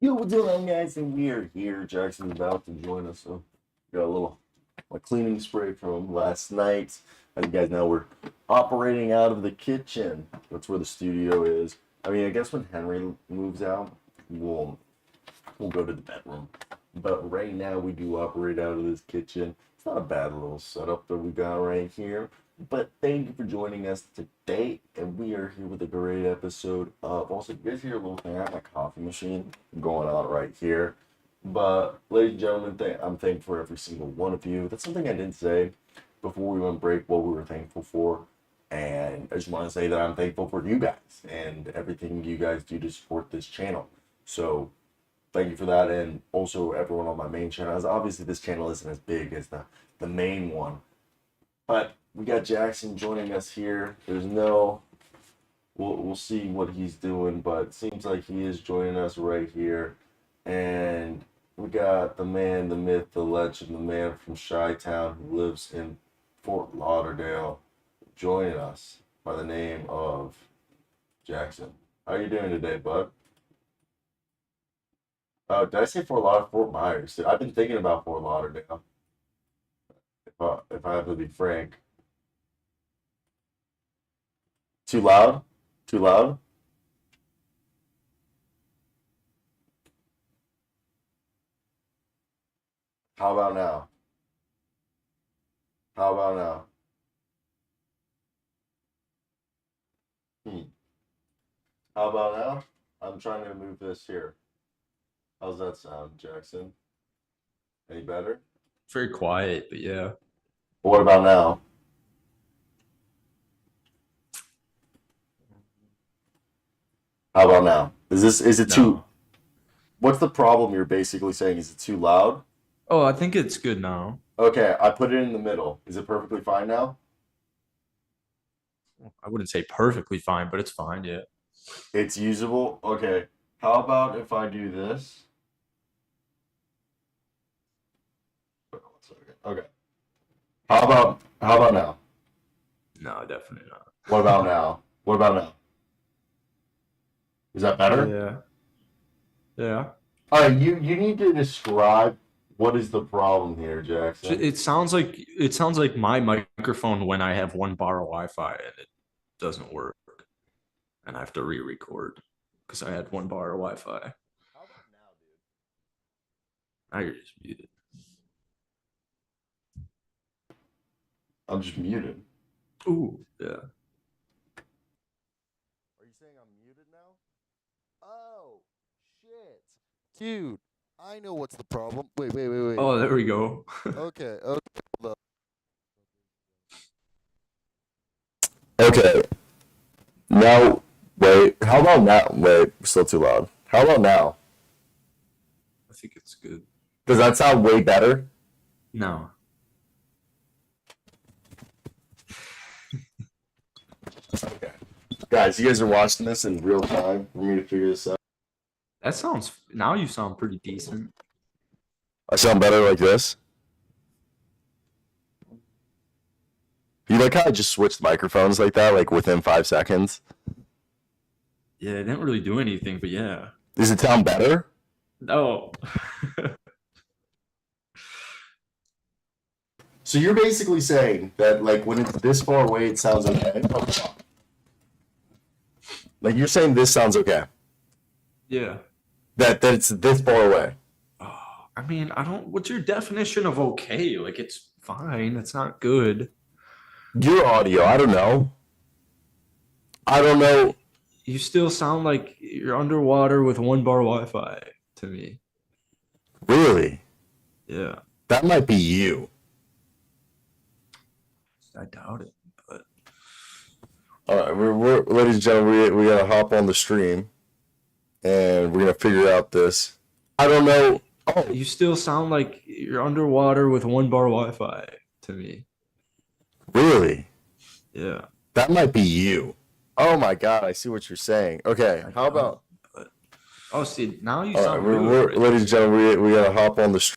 Yo, what's going on, guys? And we are here. Jackson's about to join us. So, got a little cleaning spray from last night. As you guys know, we're operating out of the kitchen. That's where the studio is. I mean, I guess when Henry moves out, we'll go to the bedroom. But right now, we do operate out of this kitchen. It's not a bad little setup that we got right here. But thank you for joining us today, and we are here with a great episode of, also, you guys hear a little thing, I have my coffee machine going on right here. But, ladies and gentlemen, I'm thankful for every single one of you. That's something I didn't say before we went break, what we were thankful for. And I just want to say that I'm thankful for you guys and everything you guys do to support this channel. So, thank you for that, and also everyone on my main channel. As obviously, this channel isn't as big as the main one. But we got Jackson joining us here. There's no, we'll see what he's doing, but it seems like he is joining us right here. And we got the man, the myth, the legend, the man from Chi-Town who lives in Fort Lauderdale, joining us by the name of Jackson. How are you doing today, bud? Oh, did I say Fort Myers? I've been thinking about Fort Lauderdale. If I have to be frank. Too loud? Too loud? How about now? How about now? How about now? I'm trying to move this here. How's that sound, Jackson? Any better? Very quiet, but yeah. What about now? How about now? Is it too, No. what's the problem you're basically saying? Is it too loud? Oh, I think it's good now. Okay, I put it in the middle. Is it perfectly fine now? I wouldn't say perfectly fine, but it's fine, yeah. It's usable. Okay. How about if I do this? Wait, 1 second. Okay. How about now? No, definitely not. What about now? What about now? Is that better? Yeah. Yeah. All right, you need to describe what is the problem here, Jackson. It sounds like my microphone when I have 1 bar of Wi-Fi and it doesn't work, and I have to re-record because I had 1 bar of Wi-Fi. How about now, dude? Now you're just muted. I'm just muted. Ooh, yeah. Are you saying I'm muted now? Oh, shit. Dude, I know what's the problem. Wait. Oh, there we go. Okay, hold up. Okay. Now, wait. How about now? Wait, still too loud. How about now? I think it's good. Does that sound way better? No. Okay. Guys, you guys are watching this in real time for me to figure this out. Now you sound pretty decent. I sound better like this? You like how I just switched microphones like that, like within 5 seconds? Yeah, it didn't really do anything, but yeah. Does it sound better? No. So you're basically saying that, like, when it's this far away, it sounds okay? Like, you're saying this sounds okay? Yeah. That it's this far away? Oh, I mean, what's your definition of okay? Like, it's fine. It's not good. Your audio, I don't know. I don't know. You still sound like you're underwater with 1 bar Wi-Fi to me. Really? Yeah. That might be you. I doubt it, but All right, we're ladies and gentlemen, we gotta hop on the stream, and we're gonna figure out this. I don't know. Oh, you still sound like you're underwater with 1 bar Wi-Fi to me. really? Yeah. That might be you. Oh my God, I see what you're saying. Okay, how about? Oh, see, now you All right, sound we're good. ladies and gentlemen, we gotta hop on the stream.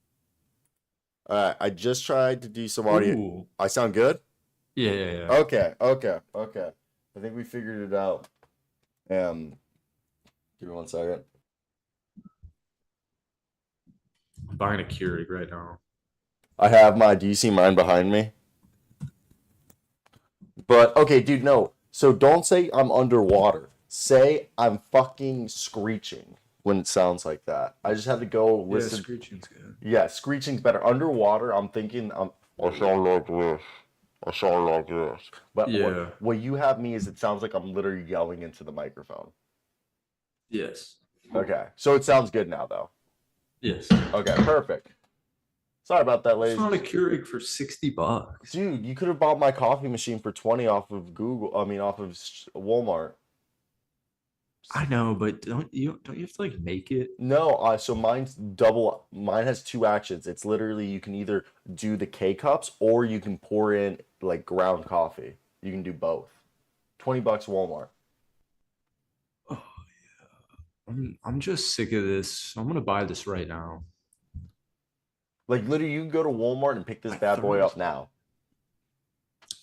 All right, I just tried to do some audio. Ooh. I sound good? Yeah. Okay. I think we figured it out. Give me 1 second. I'm buying a Keurig right now. I have do you see mine behind me? But, okay, dude, no. So don't say I'm underwater. Say I'm fucking screeching when it sounds like that. I just had to go listen. Yeah, screeching's good. Yeah, screeching's better. Underwater, I'm thinking I sound like this. But Yeah. what you have me is it sounds like I'm literally yelling into the microphone. Yes. Okay. So it sounds good now, though. Yes. Okay, perfect. Sorry about that, It's ladies. not a Keurig for $60. Dude, you could have bought my coffee machine for 20 off of off of Walmart. I know, but don't you have to like make it? No, so mine's double. Mine has 2 actions. It's literally you can either do the K cups or you can pour in like ground coffee. You can do both. $20 Walmart. Oh yeah. I'm just sick of this. I'm gonna buy this right now. Like literally, you can go to Walmart and pick this My bad boy throat's- up now.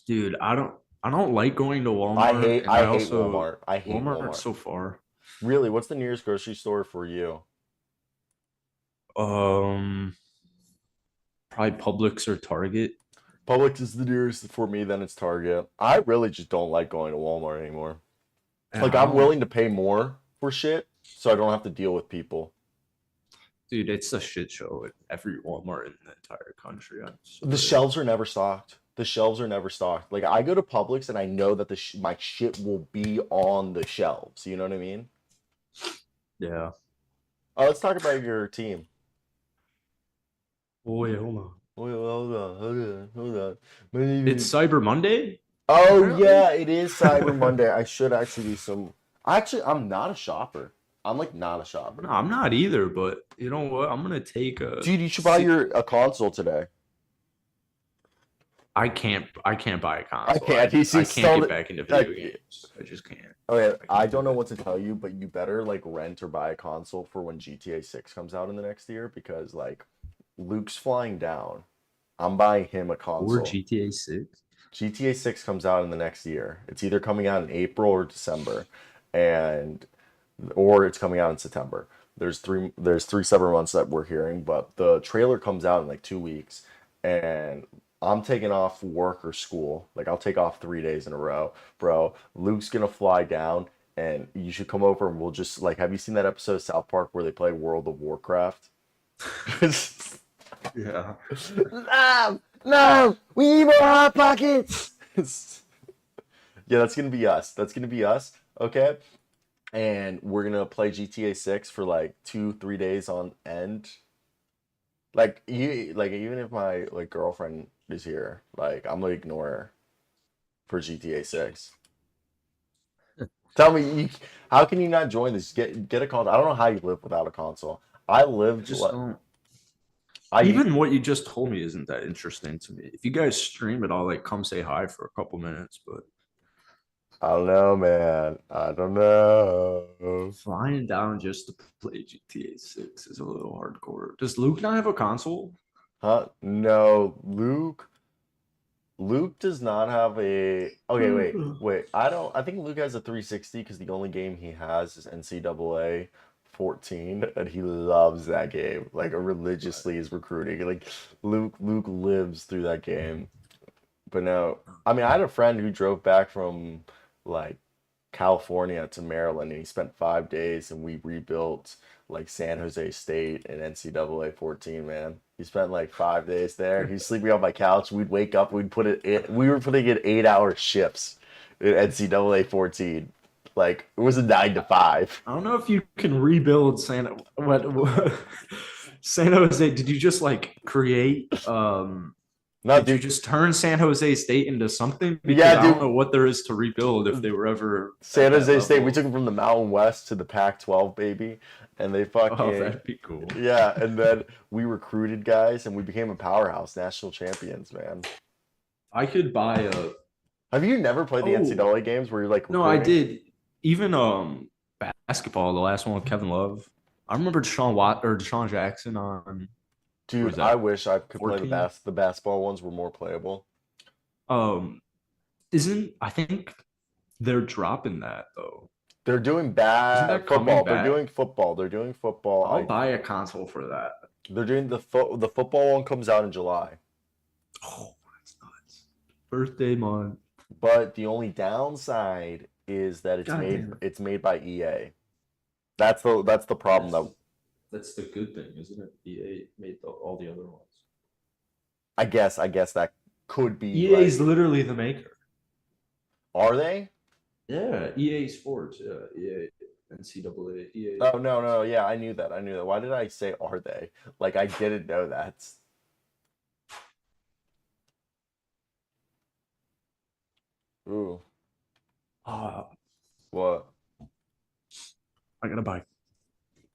Dude, I don't like going to Walmart. I hate also Walmart. I hate Walmart. Walmart's so far. Really, what's the nearest grocery store for you? Probably Publix or Target. Publix is the nearest for me, then it's Target. I really just don't like going to Walmart anymore. Like, I'm willing to pay more for shit so I don't have to deal with people. Dude, it's a shit show at every Walmart in the entire country. The shelves are never stocked. Like, I go to Publix and I know that my shit will be on the shelves. You know what I mean? Yeah. Oh, let's talk about your team. Oh, wait, hold on. Wait, hold on. It's Cyber Monday? Oh, Apparently? yeah, it is Cyber Monday. I should actually do some. Actually, I'm not a shopper. I'm like not a shopper. No, I'm not either, but you know what? I'm gonna take a. Dude, you should buy a console today. I can't buy a I console. can't. He's I can't still get back into video like. games. I just can't. Okay, I I can't do don't know it. what to tell you, but you better like rent or buy a console for when GTA 6 comes out in the next year because like Luke's flying down. I'm buying him a Or console. GTA 6. GTA 6 comes out in the next year. It's either coming out in April or December, and or it's coming out in September. There's three separate months that we're hearing, but the trailer comes out in like 2 weeks, and I'm taking off work or school. Like I'll take off 3 days in a row, bro. Luke's gonna fly down, and you should come over and we'll just like. Have you seen that episode of South Park where they play World of Warcraft? Yeah. No, no, we need more hot pockets. Yeah, that's gonna be us. That's gonna be us. Okay, and we're gonna play GTA 6 for like 2, 3 days on end. Like you, like even if my like girlfriend is here, like I'm gonna ignore her for GTA 6. Tell me, how can you not join this? Get a console. I don't know how you live without a console. I I lived just like don't. I Even what you just told me isn't that interesting to me. If you guys stream it, I'll like come say hi for a couple minutes. But I don't know, man. I don't know. flying down just to play GTA 6 is a little hardcore. Does Luke not have a console? Huh? No, Luke does not have a. Okay, wait. I don't. I think Luke has a 360 because the only game he has is NCAA 14, and he loves that game. Like Right. religiously is recruiting. Like Luke lives through that game. But no, I mean, I had a friend who drove back from like California to Maryland, and he spent 5 days, and we rebuilt like San Jose State and NCAA 14. Man, he spent like 5 days there. He's sleeping on my couch. We'd wake up, we'd put it in. We were putting in 8-hour shifts in NCAA 14. Like it was a 9 to 5. I don't know if you can rebuild what San Jose. Did you just like create No, did you dude. just turn San Jose State into something? Because Yeah, I don't know dude. what there is to rebuild if they were ever San at that Jose State. We level. took them from the Mountain West to the Pac-12, baby, and they Oh, fucking that'd be cool. yeah. And then we recruited guys, and we became a powerhouse, national champions, man. I could buy a Have you never played the oh NCAA games where you're like no, I recruiting? did. Even basketball, the last one with Kevin Love. I remember Deshaun Jackson on what Dude, was I that, wish I could play 14? the basketball ones were more playable. Um isn't I think they're dropping that though. They're doing Isn't bad that coming football. They're back? doing football. They're doing football. I'll buy a console for that. They're doing the football one comes out in July. Oh, that's nuts. Birthday month. But the only downside is that God damn it. it's made by EA. That's the problem That's that that's the good thing, isn't it? EA made all the other ones. I guess that could be EA is like literally the maker. are they? Yeah, EA Sports. Yeah, EA, NCAA, EA. Oh no, no, yeah, I knew that. I knew that. Why did I say are they? Like I didn't know that. Ooh, Uh, what? I gotta buy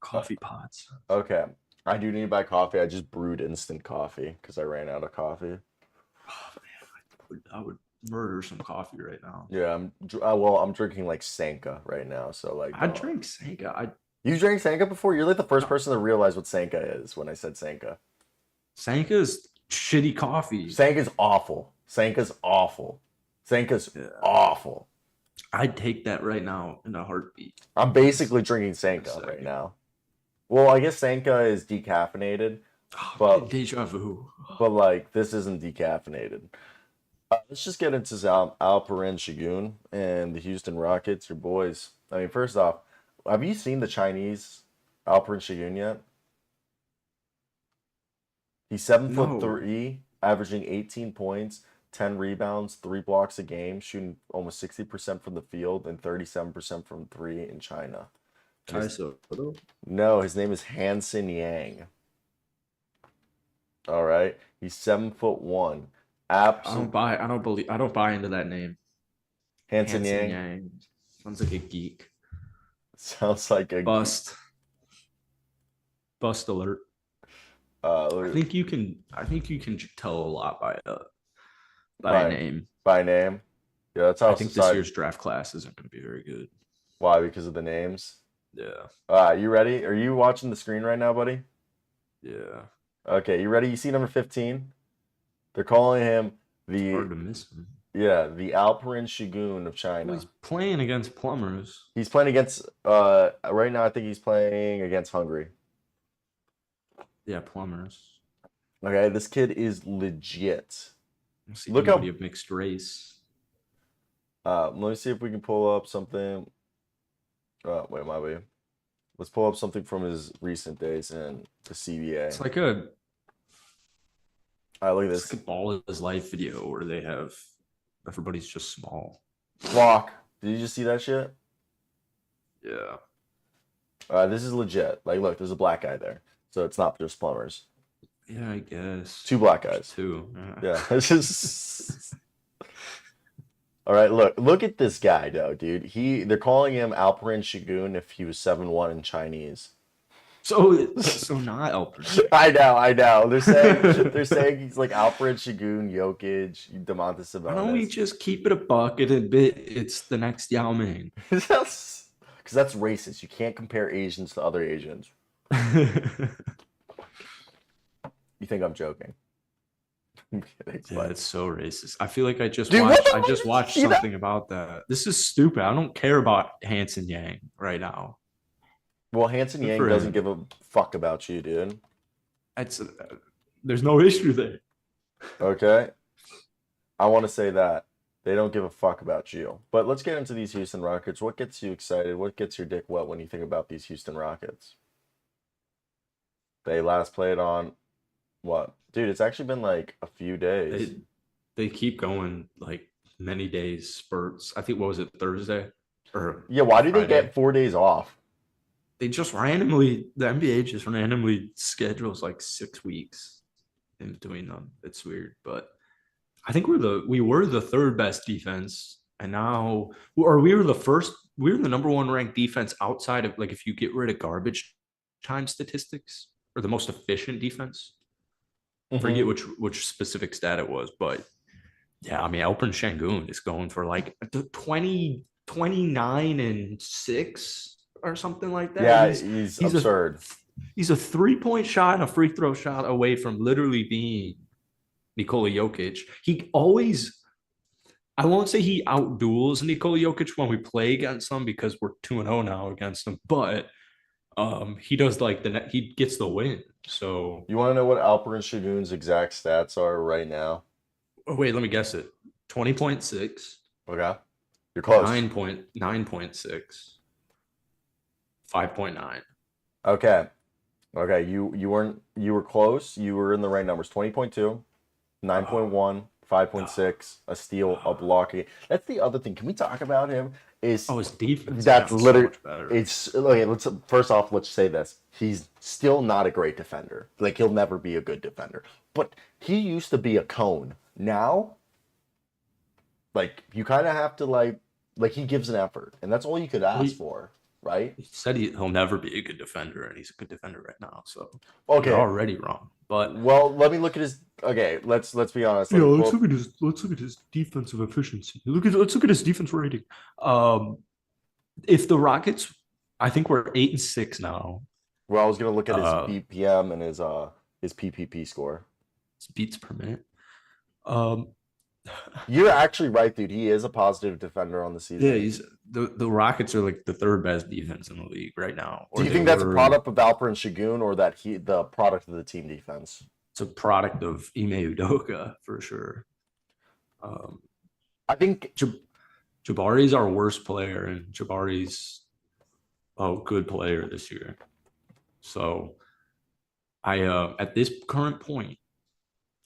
coffee pots. Okay. I do need to buy coffee. I just brewed instant coffee because I ran out of coffee. Oh man, I would murder some coffee right now. Yeah, well, I'm drinking like Sanka right now. So like, I drink Sanka. you drank Sanka before? You're like the first No, person to realize what Sanka is when I said Sanka. Sanka's shitty coffee. Sanka's awful. Sanka's awful. Sanka's Yeah, awful. I'd take that right now in a heartbeat. I'm basically drinking In a Sanka right second. now. Well, I guess Sanka is decaffeinated, Oh man, but deja vu. like this isn't decaffeinated. Let's just get into Alperen Sengun and the Houston Rockets, your boys. I mean, first off, have you seen the Chinese Alperen Sengun yet? He's 7 foot No, three, averaging 18 points, 10 rebounds, 3 blocks a game, shooting almost 60% from the field and 37% from three in China. And Kai Soto. no, his name is Hanson Yang. All right, he's 7 foot one. Absolute I don't buy into that name. Hanson Hanson Yang Yang. Sounds like a geek. sounds like a Bust. Bust alert. uh I think you can tell a lot by by by name. by name. Yeah, that's I how think this society. year's draft class isn't going to be very good. Why? Because of the names. Yeah, You ready? Are you watching the screen right now, buddy? yeah. Okay, you ready? You see number 15? They're calling him It's the hard to miss him. the Alperen Sengun of Well, China. he's playing against plumbers. He's playing against right now I think he's playing against Hungary. Yeah, plumbers. Okay, this kid is legit. I don't see Look anybody how of mixed race. let me see if we can pull up something. Wait, my way. Let's pull up something from his recent days in the CBA. It's like a All right, look at it's this. like a ball of his life video where they have everybody's just small. Flock. Did you just see that shit? Yeah. This is legit. Like, look, there's a black guy there, so it's not just plumbers. Yeah, I guess. Two black guys. Two. Yeah, it's just. All right, look at this guy, though, dude. They're calling him Alperen Sengun if he was 7'1" in Chinese. So not Alperen. I know. They're saying he's like Alperen Sengun, Jokic, Domantas Why don't we Sabonis. just keep it a buck and admit it's the next Yao Ming? Because that's racist. You can't compare Asians to other Asians. You think I'm joking? I'm kidding. Yeah, But it's so racist. I feel like I just Dude, what watched the I fuck just did you watched see that? something about that. This is stupid. I don't care about Hanson Yang right now. well, Hanson Good Yang for doesn't him. give a fuck about you, dude. It's there's no issue there. Okay? I want to say that. They don't give a fuck about you. But let's get into these Houston Rockets. What gets you excited? What gets your dick wet when you think about these Houston Rockets? They last played on what? Dude, it's actually been like a few days. They keep going like many days spurts. I think what was it, Thursday? Or Yeah, why do they Friday? get 4 days off? They just randomly the NBA just randomly schedules like 6 weeks in between them. It's weird, but I think we were the third best defense, and now or we were the number one ranked defense outside of like if you get rid of garbage time statistics or the most efficient defense. Forget Mhm. which specific stat it was, but yeah, I mean Alperen Sengun is going for like 29 and 6 or something like that. Yeah, he's He's absurd. he's a 3-point shot and a free throw shot away from literally being Nikola Jokic. He always, I won't say he outduels Nikola Jokic when we play against him because we're 2-0 now against him, but he does like he gets the win. So You want to know what Alperen Sengun's exact stats are right now? wait, let me guess it. 20.6, Okay. You're close. 9.6, 5.9. Okay. Okay, you were close. You were in the right numbers. 20.2, 9.1, 5.6, a steal, a blocking. That's the other thing. Can we talk about him? Is Oh, his defense that's got so literally much better. it's okay, let's first off let's say this. He's still not a great defender. Like he'll never be a good defender. But he used to be a cone. Now, like you kind of have to like he gives an effort, and that's all you could ask for, right? He said he'll never be a good defender, and he's a good defender right now. So Okay. you're already wrong. But Well, let me look at his. Okay, let's be honest. yeah, Let me pull- let's look at his defensive efficiency. Let's look at his defense rating. If the Rockets, I think we're 8-6 now. Well, I was gonna look at his Uh, BPM and his PPP score. It's beats per minute. Um, You're actually right, dude. He is a positive defender on the season. yeah, he's the Rockets are like the third best defense in the league right now. Do Or you they think that's a were- product of Alperen Sengun or that the product of the team defense? It's a product of Ime Udoka for sure. I think Jabari's our worst player, and Jabari's a good player this year. So I at this current point,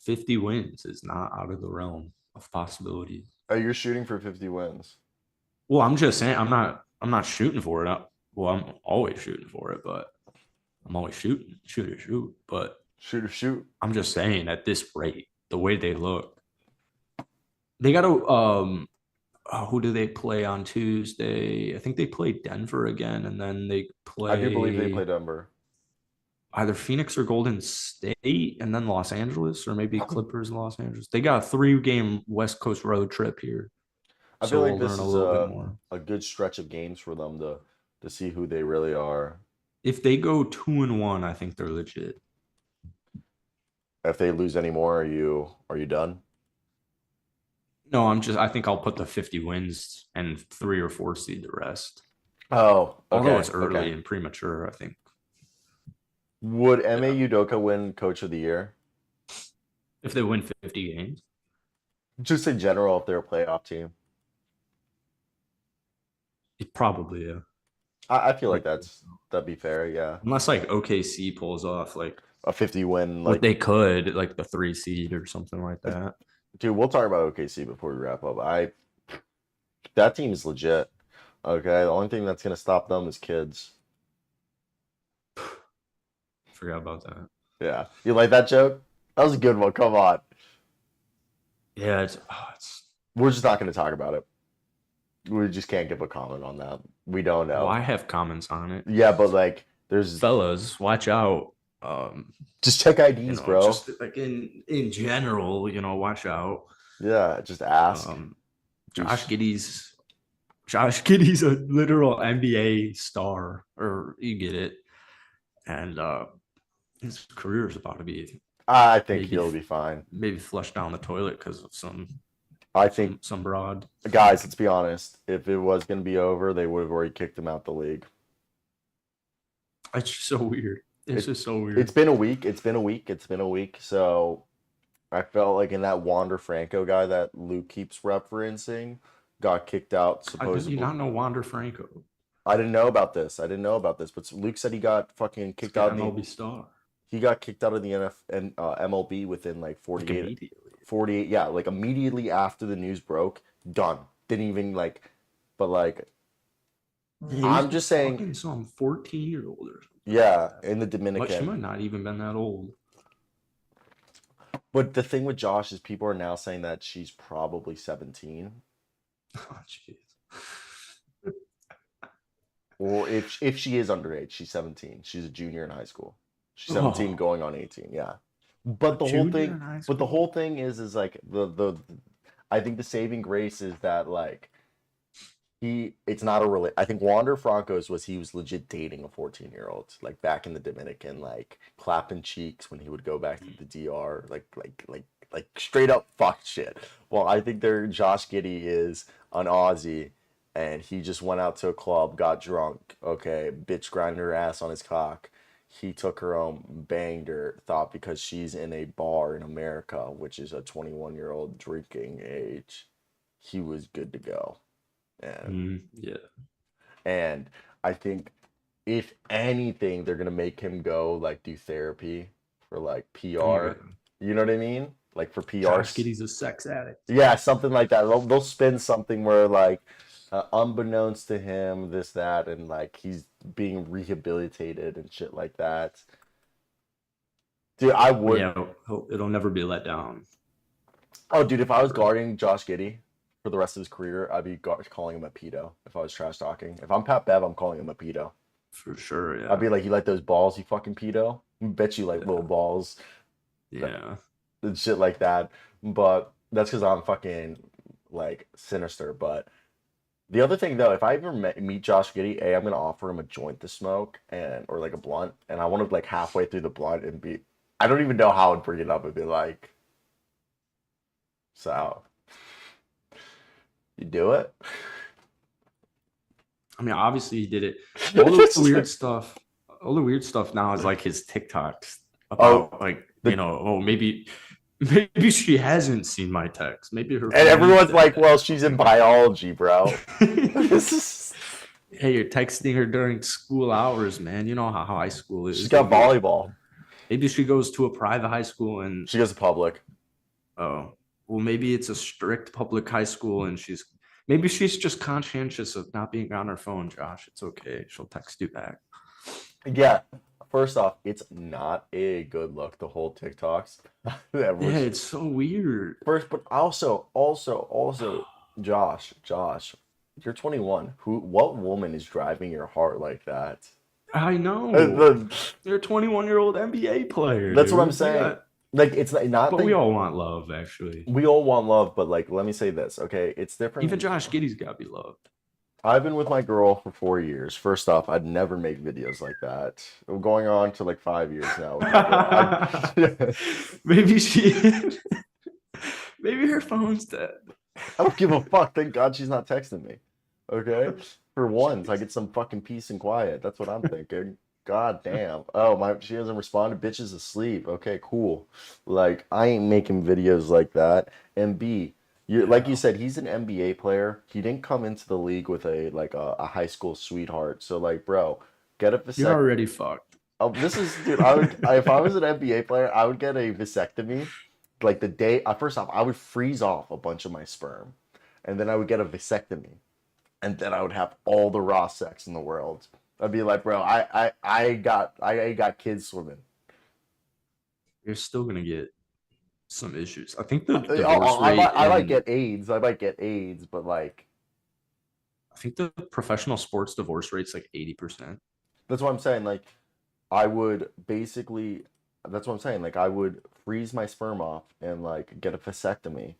50 wins is not out of the realm of possibilities. you're shooting for 50 wins. Well, I'm just saying I'm not shooting for it. I'm always shooting for it, but I'm always shooting, shoot. But Shoot. I'm just saying at this rate, the way they look, they got to who do they play on Tuesday? I think they play Denver again, and then they play. I do believe they play Denver. either Phoenix or Golden State, and then Los Angeles, or maybe Clippers and Los Angeles. They got a 3-game West Coast road trip here, I feel so like we'll this learn a is little bit more. a good stretch of games for them to see who they really are. If they go 2-1, I think they're legit. If they lose any more, are you done? No, I think I'll put the 50 wins and 3 or 4 seed the rest. Oh, Although okay, it's early okay. and premature, I think. Would Ime Yeah. Udoka win Coach of the Year? If they win 50 games, Just in general, if they're a playoff team. it probably, yeah. I feel like Like, that'd be fair, yeah. unless like OKC pulls off like A 50 win, what like, they could, like the 3 seed or something like that. dude, we'll talk about OKC before we wrap up. That team is legit. Okay, the only thing that's gonna stop them is kids. Forgot about that. Yeah, you like that joke? That was a good one. Come on, Yeah, it's we're just not gonna talk about it. We just can't give a comment on that. We don't well, know. I have comments on it. Yeah, but like, there's Fellas, watch out. just check IDs, bro. Just like in general, watch out. Yeah, just ask. Um, Josh Giddey's a literal NBA star, or you get it, and his career is about to be I think maybe he'll be fine. maybe flushed down the toilet because of I think, some broad. guys, let's be honest. If it was gonna be over, they would have already kicked him out the league. It's just so weird. It's just so weird. It's been a week. It's been a week. It's been a week. So I felt like in that Wander Franco guy that Luke keeps referencing got kicked out How did supposedly. you not know Wander Franco? I didn't know about this. I didn't know about this. But Luke said he got fucking kicked Like out an in the MLB star. he got kicked out of the MLB within like Like 48 immediately. 48 yeah, like immediately after the news broke. Done. Didn't even like but like Yeah, I'm he's just saying fucking some 14-year-old or something. yeah, in the But she might Dominican. not even been that old. But the thing with Josh is people are now saying that she's probably 17. Oh, jeez. Or if she is underage, she's 17. She's a junior in high school. She's 17 Oh, going on 18, yeah. But the whole junior thing in high but the school. whole thing is like the I think the saving grace is that like it's not a really I think Wander Franco's was he was legit dating a 14-year-old like back in the Dominican like clapping cheeks when he would go back to the DR like straight up fuck shit. Well, I think their Josh Giddey is an Aussie and he just went out to a club, got drunk, okay, bitch grinded her ass on his cock. He took her home, banged her, thought because she's in a bar in America, which is a 21-year-old drinking age, he was good to go. And Yeah. and I think if anything, they're gonna make him go like do therapy for like Oh yeah. PR. You know what I mean? Like for PR. Josh Giddey's a sex addict. Yeah, something like that. They'll spin something where like, unbeknownst to him, this that, and like he's being rehabilitated and shit like that. Dude, I would. Yeah, it'll never be let down. Oh, dude, if I was guarding Josh Giddey for the rest of his career, I'd be calling him a pedo. If I was trash talking, if I'm Pat Bev, I'm calling him a pedo. For sure, yeah. I'd be like, you like those balls, you fucking pedo? Bet you like little balls Yeah. and shit like that. But that's because I'm fucking like sinister. But the other thing though, if I ever meet Josh Giddey, I'm gonna offer him a joint to smoke and or like a blunt, and I want to like halfway through the blunt and be, I don't even know how I'd bring it up and be like, so you do it? I mean, obviously he did it. All the weird stuff now is like his TikToks Oh, about like, the, maybe she hasn't seen my text. Maybe her and phone is everyone's like, dead. well, she's in biology, bro. This is, Hey, you're texting her during school hours, man. You know how high school is. she's got volleyball. Maybe she goes to a private high school and She goes to public. oh, well, maybe it's a strict public high school and maybe she's just conscientious of not being on her phone, Josh. It's okay. She'll text you back. Yeah. First off, it's not a good look to hold TikToks. Yeah, it's so weird. First, but also, Josh, you're 21. What woman is driving your heart like that? I And know. then- You're a 21-year-old NBA player, that's what I'm dude. You saying. got, Like it's not but we that all want love, actually. we all want love, but like let me say this, okay? It's Even different. Josh Giddey's got to be loved. I've been with my girl for 4 years. First off, I'd never make videos like that. We're going on to like 5 years now with my girl. I, Maybe she, maybe her phone's dead. I don't give a fuck. Thank God she's not texting me. Okay? For once, I Jeez. get some fucking peace and quiet. That's what I'm thinking. God damn. Oh, my she hasn't responded. Bitch is asleep. Okay, cool. Like, I ain't making videos like that. And B, you like you Yeah, said, he's an NBA player. He didn't come into the league with a high school sweetheart. So like, bro, get a you're vasect. already fucked. Oh, this is dude. if I was an NBA player, I would get a vasectomy. Like the day, first off, I would freeze off a bunch of my sperm, and then I would get a vasectomy, and then I would have all the raw sex in the world. I'd be like, bro, I got kids swimming. You're still gonna get some issues. I think the I, divorce might rate I might in get AIDS. I might get AIDS, but like I think the professional sports divorce rate's like 80%. that's what I'm saying. Like I would basically, that's what I'm saying. Like I would freeze my sperm off and like get a vasectomy,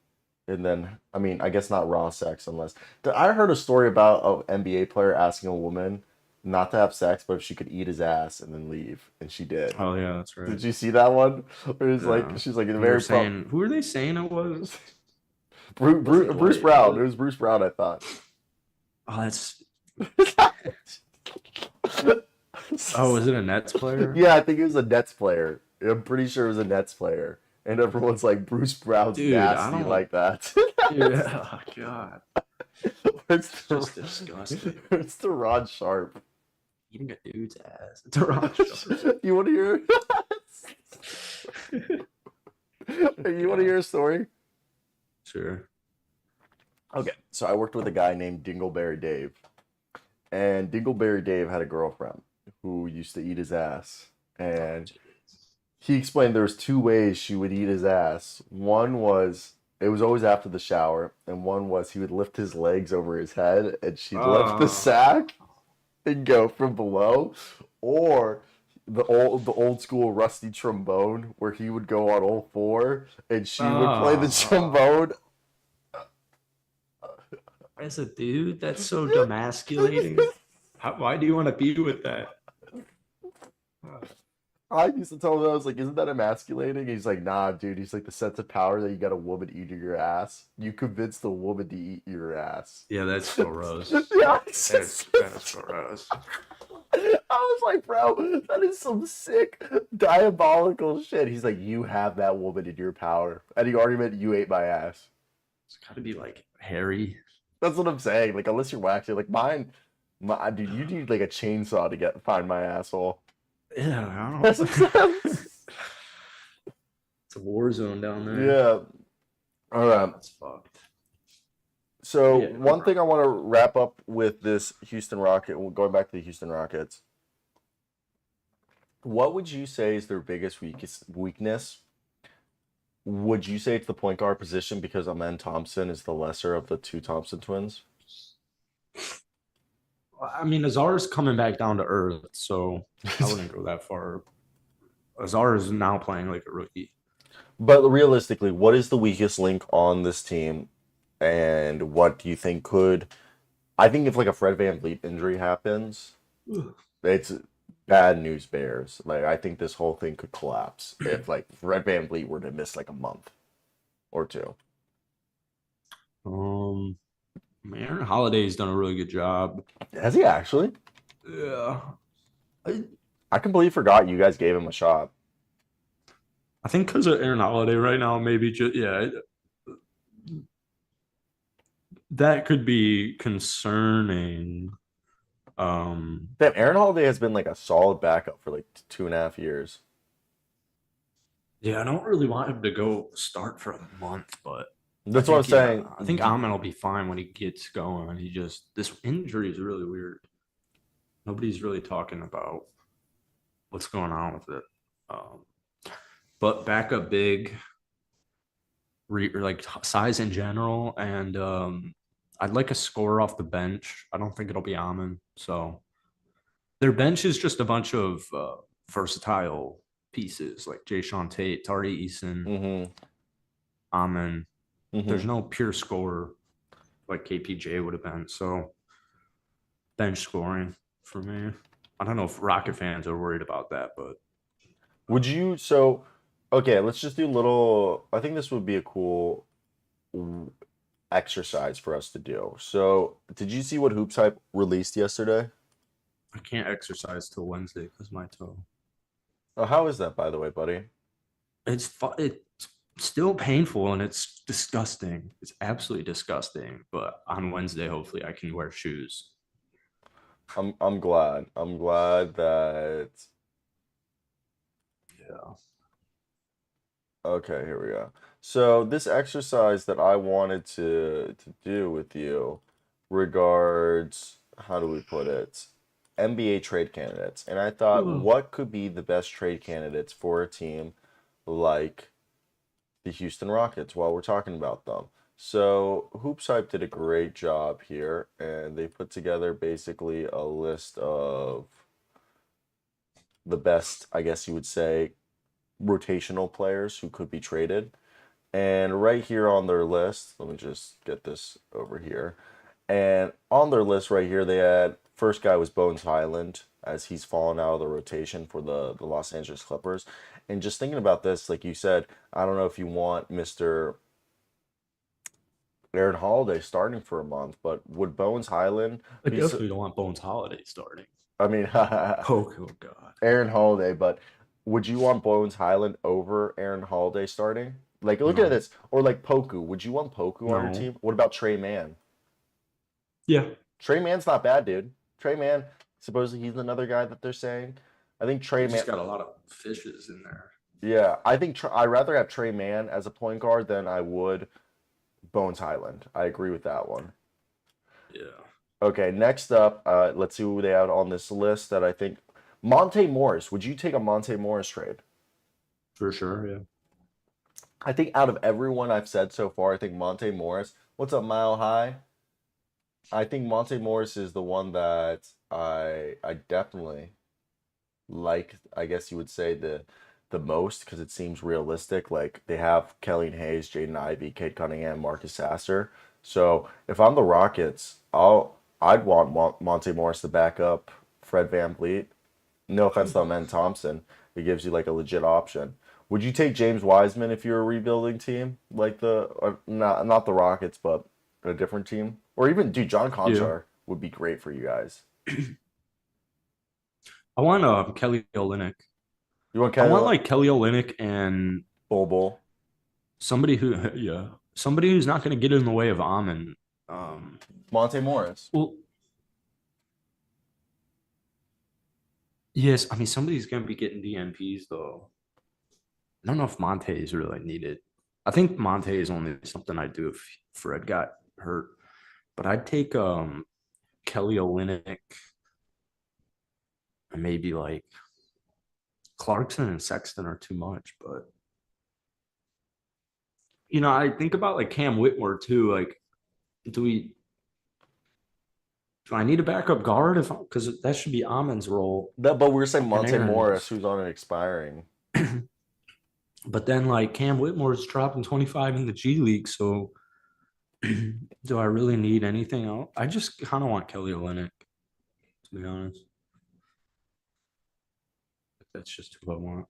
and then I mean I guess not raw sex unless I heard a story about an NBA player asking a woman not to have sex, but if she could eat his ass and then leave, and she did. Oh yeah, that's Did right. you see that one? Where it's like Yeah. she's like And they're very pro saying, who are they saying it was? Bruce, It wasn't Bruce Dwight, was Brown. It it? was Bruce Brown, I thought. Oh, that's oh, is it a Nets player? Yeah, I think it was a Nets player. I'm pretty sure it was a Nets player. And everyone's like, Bruce Brown's Dude, I nasty don't like that. yeah, oh, God. Where's It's the, just disgusting. where's the Rod Sharp? Eating a dude's ass. It's a rock star. You want to hear? You want to hear a story? Sure. Okay, so I worked with a guy named Dingleberry Dave, and Dingleberry Dave had a girlfriend who used to eat his ass, Oh, and jeez. he explained there was two ways she would eat his ass. One was it was always after the shower, and one was he would lift his legs over his head, and she'd lift the Oh, sack and go from below, or the old school rusty trombone where he would go on all four and she would play the oh. trombone. As a dude, that's so demasculating. Why do you want to be with that? I used to tell him, I was like, isn't that emasculating? He's like, nah, dude. He's like, the sense of power that you got a woman eating your ass. You convinced the woman to eat your ass. Yeah, that's gross. Yeah, That's gross. I was like, bro, that is some sick, diabolical shit. He's like, you have that woman in your power. Any argument, you ate my ass. It's got to be like hairy. That's what I'm saying. Like, unless you're waxing, like mine, dude, you need like a chainsaw to find my asshole. Yeah, I That's don't. what I'm saying. It's a war zone down there. Yeah. All right. That's fucked. So Yeah, one thing I want to wrap up with this Houston Rocket, going back to the Houston Rockets. What would you say is their biggest weakness? Would you say it's the point guard position because Amen Thompson is the lesser of the two Thompson twins? I mean, Azar's coming back down to earth, so I wouldn't go that far. Azar is now playing like a rookie. But realistically, what is the weakest link on this team, and what do you think could? I think if like a Fred VanVleet injury happens, it's bad news bears. Like I think this whole thing could collapse if like Fred VanVleet were to miss like a month or two. Um, Aaron Holiday's done a really good job. Has he actually? Yeah, I, I completely forgot you guys gave him a shot. I think because of Aaron Holiday right now, maybe just that could be concerning. Damn, Aaron Holiday has been like a solid backup for like 2.5 years. Yeah, I don't really want him to go start for a month, but That's what I'm saying. I think Amon will be fine when he gets going. He just this injury is really weird. Nobody's really talking about what's going on with it. Um, but backup big, like size in general, and I'd like a scorer off the bench. I don't think it'll be Amon, so Their bench is just a bunch of versatile pieces like Jay Tate, Tari Eason, Mm-hmm. Amen. Mm-hmm. There's no pure scorer like KPJ would have been. So bench scoring for me. I don't know if Rocket fans are worried about that, but Would you so okay, let's just do a little I think this would be a cool w- exercise for us to do. So, did you see what Hoops Hype released yesterday? I can't exercise till Wednesday because my toe. Oh, how is that, by the way, buddy? It's still painful and it's disgusting. It's absolutely disgusting. But on Wednesday, hopefully, I can wear shoes. I'm glad. I'm glad that Yeah. okay, here we go. So this exercise that I wanted to do with you regards how do we put it? NBA trade candidates. And I thought Ugh. what could be the best trade candidates for a team like the Houston Rockets while we're talking about them. So Hoops Hype did a great job here, and they put together basically a list of the best, I guess you would say, rotational players who could be traded. And right here on their list, let me just get this over here. And on their list right here, they had first guy was Bones Highland, as he's fallen out of the rotation for the Los Angeles Clippers. And just thinking about this, like you said, I don't know if you want Mr. Aaron Holiday starting for a month, but would Bones Highland I be? definitely don't want Bones Holiday starting. I mean, Oh God. Aaron Holiday, but would you want Bones Highland over Aaron Holiday starting? Like, look at No. this, or like Poku. Would you want Poku on your No. team? What about Trey Mann? Yeah. Trey Mann's not bad, dude. Trey Mann, supposedly he's another guy that they're saying. I think Trey You Mann. just got a lot of fishes in there. Yeah, I think I'd rather have Trey Mann as a point guard than I would Bones Highland. I agree with that one. Yeah. Okay, next up, let's see who they have on this list that I think Monte Morris. Would you take a Monte Morris trade? For sure. Yeah. I think out of everyone I've said so far, I think Monte Morris. What's up, Mile High? I think Monte Morris is the one that I definitely like. I guess you would say the most because it seems realistic. Like they have Kelly Hayes, Jaden Ivey, Cade Cunningham, Marcus Sasser. So if I'm the Rockets, I'd want Monte Morris to back up Fred VanVleet. No offense to Ben Thompson, it gives you like a legit option. Would you take James Wiseman if you're a rebuilding team, like not the Rockets, but a different team, or even dude John Yeah. Conchar would be great for you guys. I want Kelly Olynyk. You want I want Kelly like Kelly Olynyk and Bull? somebody who yeah somebody who's not going to get in the way of Amon. Monte Morris. Well, yes, I mean somebody's going to be getting DNPs though. I don't know if Monte is really needed. I think Monte is only something I'd do if Fred got hurt, but I'd take Kelly Olynyk and maybe like Clarkson and Sexton are too much, but I think about like Cam Whitmore too. Like, do we do I need a backup guard if because that should be Amon's role But we were saying and Monte Morris, Aaron's. who's on an expiring. But then like Cam Whitmore's dropping 25 in the G League, so do I really need anything else? I just kind of want Kelly Olynyk, to be honest. That's just who I want.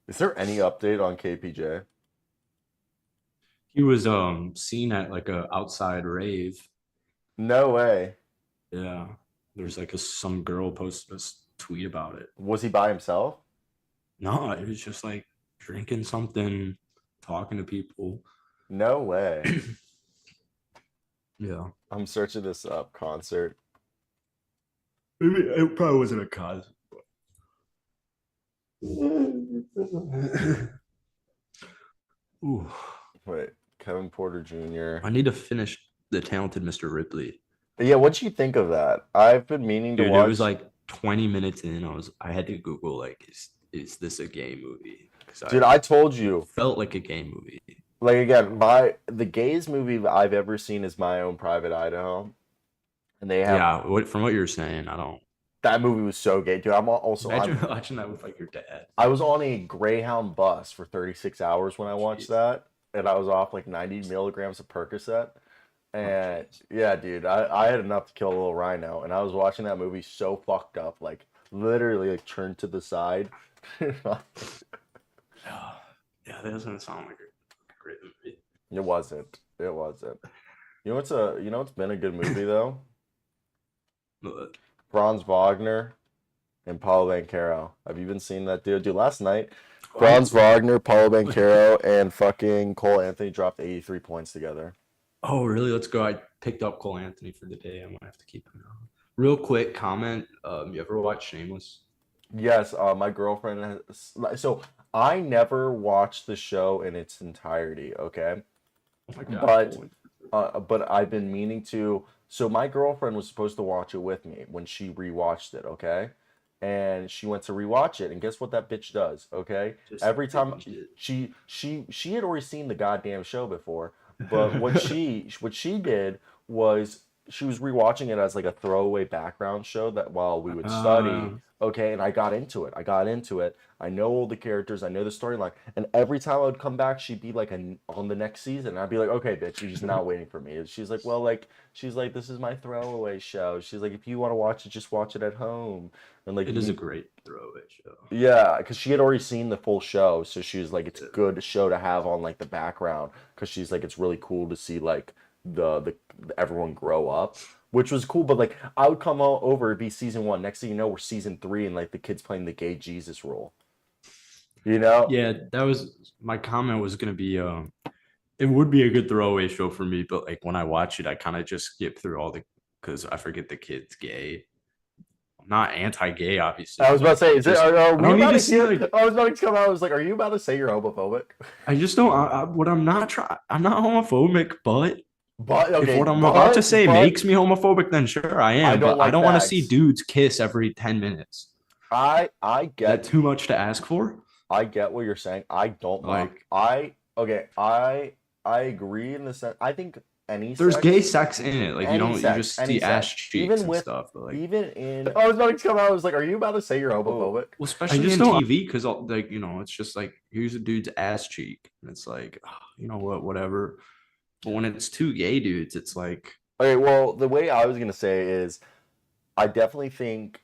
Is there any update on KPJ? He was seen at like a outside rave. No way. Yeah. There's like some girl posted a tweet about it. Was he by himself? No, it was just like drinking something, talking to people. No way. Yeah. I'm searching this up. Concert. Maybe it probably wasn't a cause. Ooh. Wait, Kevin Porter Jr. I need to finish The Talented Mr. Ripley. Yeah, what'd you think of that? I've been meaning to Dude, watch. it was like 20 minutes in. I had to Google like, is this a gay movie? Dude, I told you. Felt like a gay movie. Like again, the gayest movie I've ever seen is My Own Private Idaho, and they have Yeah, from what you're saying, I don't. That movie was so gay, dude. Imagine watching that with like your dad. I was on a Greyhound bus for 36 hours when I watched Jeez. that, and I was off like 90 milligrams of Percocet. Oh, And jeez. yeah, dude, I had enough to kill a little rhino, and I was watching that movie so fucked up, like literally like turned to the side. It Yeah, that doesn't sound like a great movie. wasn't. It wasn't. You know what's been a good movie though? But Franz Wagner and Paulo Banchero. Have you been seeing that dude? Dude, last night, I Franz Wagner, Paulo Banchero, and fucking Cole Anthony dropped 83 points together. Oh, really? Let's go. I picked up Cole Anthony for the day. I might have to keep him on. Real quick comment. You ever watch Shameless? Yes, my girlfriend has. So I never watched the show in its entirety, okay? Oh my God. But Cole. but I've been meaning to. So my girlfriend was supposed to watch it with me when she rewatched it, okay? And she went to rewatch it, and guess what that bitch does, okay? Just Every time binged it. she had already seen the goddamn show before, but what she did was she was rewatching it as like a throwaway background show that while we would study, okay? And I got into it. I got into it. I know all the characters. I know the storyline. And every time I would come back, she'd be like on the next season. And I'd be like, okay, bitch, you're just not waiting for me. And she's like, well, like, she's like, this is my throwaway show. She's like, if you want to watch it, just watch it at home. And like, It is a great throwaway show. yeah, because she had already seen the full show. So she was like, it's a good show to have on like the background. Because she's like, it's really cool to see like the everyone grow up. Which was cool, but like I would come over, it'd be season 1. Next thing you know, we're season 3, and like the kids playing the gay Jesus role. You know? Yeah, that was my comment was gonna be it would be a good throwaway show for me, but like when I watch it, I kind of just skip through all the because I forget the kid's gay. I'm not anti-gay, obviously, I but was about to say, like is it? just Are I we don't need about to to see hear? like I was about to come out. I was like, are you about to say you're homophobic? I just don't what I'm not trying I'm not homophobic, but But if okay, what I'm about to say but makes me homophobic, then sure I I am. don't But I like don't want to see fags. dudes kiss every 10 minutes. I Is that get too much to ask for? I get what you're saying. I don't mind. Like, I agree in the sense. I think any there's gay sex, sex in it. Like, you just any see ass sex, cheeks and stuff. But like, even in. I was about to come out. I was like, are you about to say you're oh, homophobic? well, I especially just in don't. TV, because like it's just like here's a dude's ass cheek, and it's like, you know what, whatever. But when it's two gay dudes, it's like, Okay, well, the way I was gonna say is, I definitely think.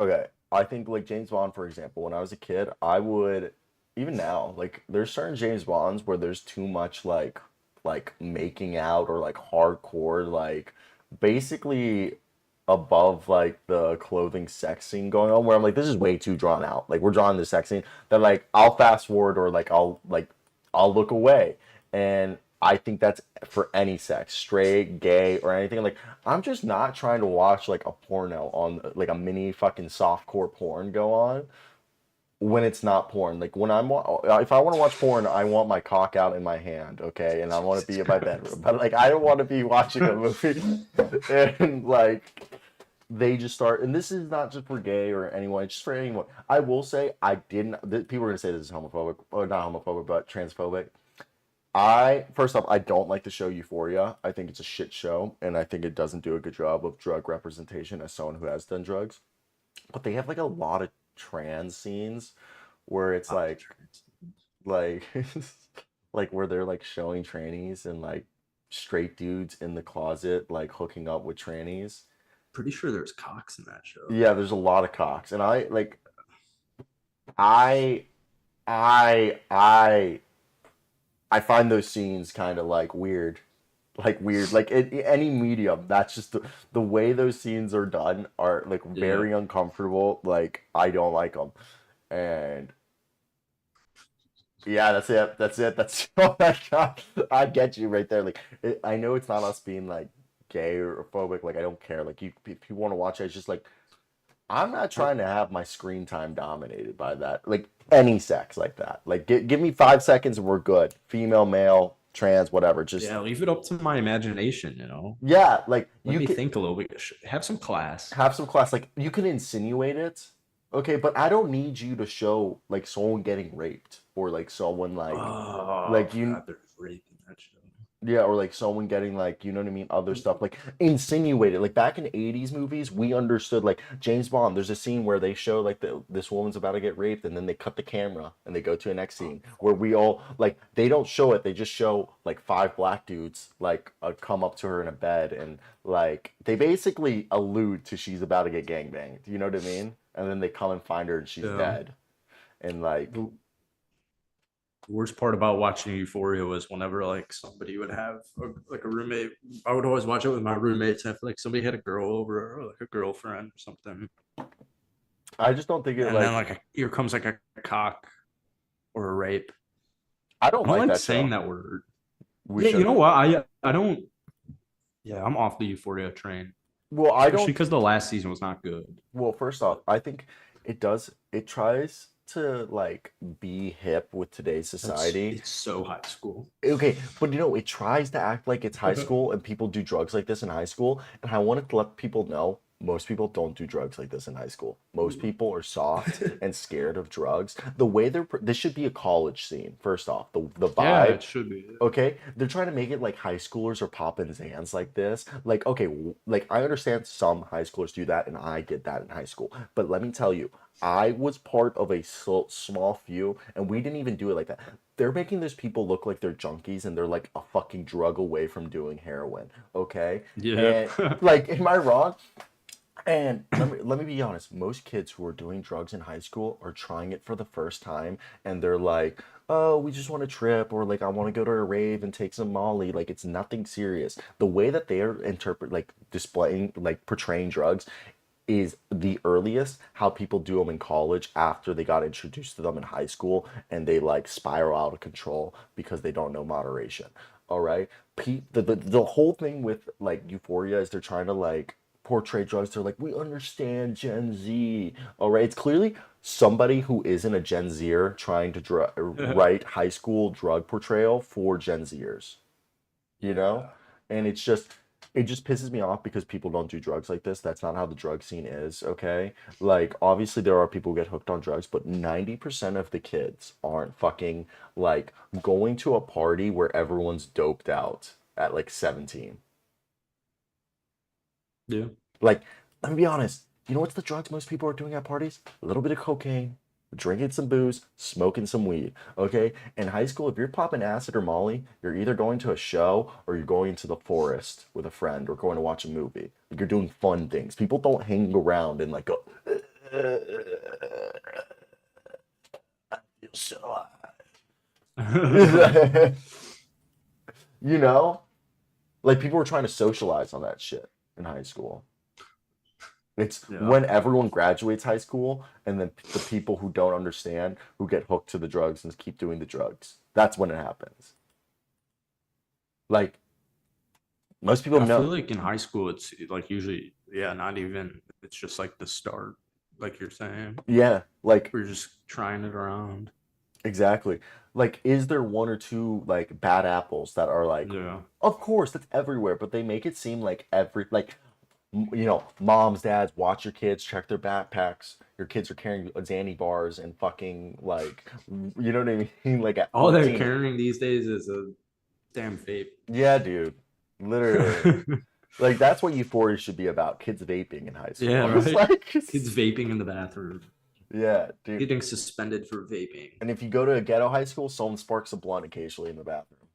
Okay, I think like James Bond, for example, when I was a kid, I would even now, like there's certain James Bonds where there's too much like making out or like hardcore like basically above like the clothing sex scene going on where I'm like this is way too drawn out. Like we're drawing the sex scene that like I'll fast forward or like I'll look away. And I think that's for any sex, straight, gay, or anything. Like I'm just not trying to watch like a porno on like a mini fucking softcore porn go on when it's not porn. Like when if I want to watch porn, I want my cock out in my hand, okay, and I want to Jesus be in my Christ. bedroom. But like I don't want to be watching a movie and like they just start. And this is not just for gay or anyone; it's just for anyone. I will say I didn't. People are gonna say this is homophobic or not homophobic, but transphobic. I first off, I don't like the show Euphoria. I think it's a shit show, and I think it doesn't do a good job of drug representation as someone who has done drugs. But they have like a lot of trans scenes where it's like like where they're like showing trannies and like straight dudes in the closet like hooking up with trannies. Pretty sure there's cocks in that show. Yeah, there's a lot of cocks, and I I I find those scenes kind of like weird. Like weird, like any medium. That's just the way those scenes are done are like Yeah. very uncomfortable. Like I don't like them, and yeah, that's it. That's it. That's oh my god, I get you right there. Like I know it's not us being like gay or phobic. Like I don't care. Like you, if you want to watch it, it's just like I'm not trying to have my screen time dominated by that. Like any sex like that. Like give me 5 seconds and we're good. Female, male, trans, whatever. Just Yeah, leave it up to my imagination, you know. yeah, like Let you me can think a little bit. Have some class. have some class. Like you can insinuate it, okay, but I don't need you to show like someone getting raped or like someone Oh, like I you forgot there's rape in that show. Yeah, or like someone getting like, you know what I mean, other stuff like insinuated. Like back in '80s movies, we understood like James Bond. There's a scene where they show like this woman's about to get raped, and then they cut the camera and they go to a next scene where we all like they don't show it. They just show like five black dudes like come up to her in a bed and like they basically allude to she's about to get gangbanged. You know what I mean? And then they come and find her and she's Yeah. dead. And like The worst part about watching Euphoria was whenever like somebody would have like a roommate. I would always watch it with my roommates. If like somebody had a girl over or like a girlfriend or something, I just don't think it and then like like here comes like a cock or a rape. I don't I don't like like that saying show. that word. We Yeah, you should. know what? I don't. Yeah, I'm off the Euphoria train, Well, I especially don't. because the last season was not good. Well, first off, I think it does. It tries to like be hip with today's society. It's so high school. Okay, but you know, it tries to act like it's high school and people do drugs like this in high school. And I wanted to let people know most people don't do drugs like this in high school. Most people are soft and scared of drugs. The way this should be a college scene, first off. The Yeah, vibe. it should be. Okay, they're trying to make it like high schoolers are popping Zans like this. Like, okay, like I understand some high schoolers do that, and I did that in high school. But let me tell you, I was part of a small few, and we didn't even do it like that. They're making those people look like they're junkies, and they're like a fucking drug away from doing heroin. Okay, Yeah. and like, am I wrong? And let me be honest, most kids who are doing drugs in high school are trying it for the first time and they're like, "Oh, we just want to trip or like I want to go to a rave and take some Molly." Like it's nothing serious. The way that they are displaying like portraying drugs is the earliest how people do them in college after they got introduced to them in high school and they like spiral out of control because they don't know moderation. All right. The whole thing with like Euphoria is they're trying to like portray drugs. They're like, we understand Gen Z. All right. It's clearly somebody who isn't a Gen Zer trying to write high school drug portrayal for Gen Zers, you know? Yeah. And it just pisses me off because people don't do drugs like this. That's not how the drug scene is, okay? Like obviously there are people who get hooked on drugs, but 90% of the kids aren't fucking like going to a party where everyone's doped out at like 17. Yeah. Like, let me be honest. You know what's the drugs most people are doing at parties? A little bit of cocaine, drinking some booze, smoking some weed. Okay? In high school, if you're popping acid or Molly, you're either going to a show or you're going to the forest with a friend or going to watch a movie. Like, you're doing fun things. People don't hang around and like go, I feel so high. You know? Like people were trying to socialize on that shit in high school. It's Yeah. when everyone graduates high school and then the people who don't understand who get hooked to the drugs and keep doing the drugs. That's when it happens. Like most people I feel know. like in high school, it's like usually, yeah, not even, it's just like the start, like you're saying. Yeah, like We're just trying it around. exactly. Like is there one or two like bad apples that are like Yeah. of course that's everywhere, but they make it seem like you know, moms, dads, watch your kids, check their backpacks. Your kids are carrying Xanny bars and fucking like, you know what I mean? Like at All they're 14. carrying these days is a damn vape. Yeah, dude. Literally. Like that's what Euphoria should be about. Kids vaping in high Yeah, school. It's right. like, Kids vaping in the bathroom, yeah, dude. getting suspended for vaping. And if you go to a ghetto high school, someone sparks a blunt occasionally in the bathroom.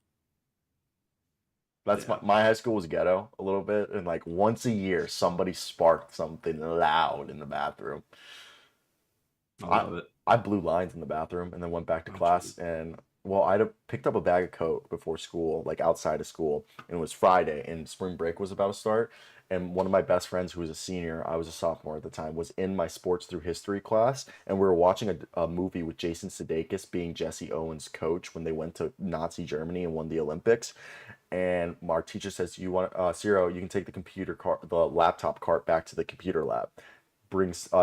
That's Yeah, my high school was ghetto a little bit, and like once a year, somebody sparked something loud in the bathroom. I I love it. I blew lines in the bathroom and then went back to Oh, class geez. and well, picked up a bag of Coke before school, like outside of school, and it was Friday and spring break was about to start. And one of my best friends, who was a senior, I was a sophomore at the time, was in my sports through history class, and we were watching a movie with Jason Sudeikis being Jesse Owens' coach when they went to Nazi Germany and won the Olympics. And our teacher says, "You want, Ciro, you can take the computer cart, the laptop cart back to the computer lab.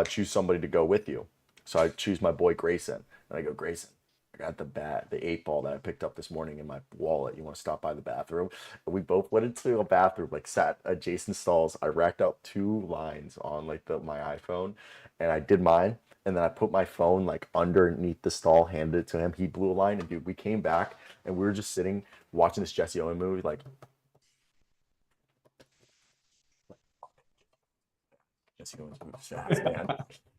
Choose somebody to go with you." So I choose my boy Grayson, and I go, "Grayson, I got the 8 ball that I picked up this morning in my wallet. You want to stop by the bathroom?" And we both went into a bathroom, like sat adjacent stalls. I racked up 2 lines on like my iPhone, and I did mine. and then I put my phone like underneath the stall, handed it to him. He blew a line, and dude, we came back and we were just sitting watching this Jesse Owen movie, like Jesse Owens moves fast, man.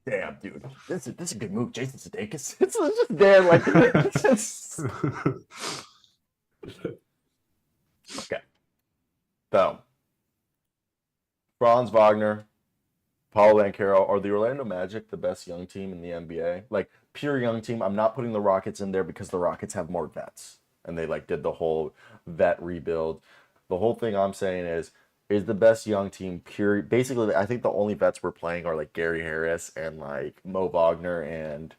Damn, dude, this is a good move, Jason Sudeikis. It's just there, like it's okay. So, Franz Wagner, Paulo Banchero, are the Orlando Magic the best young team in the NBA? Like pure young team. I'm not putting the Rockets in there because the Rockets have more vets and they like did the whole vet rebuild. The whole thing I'm saying is the best young team pure. Basically, I think the only vets we're playing are like Gary Harris and like Mo Wagner and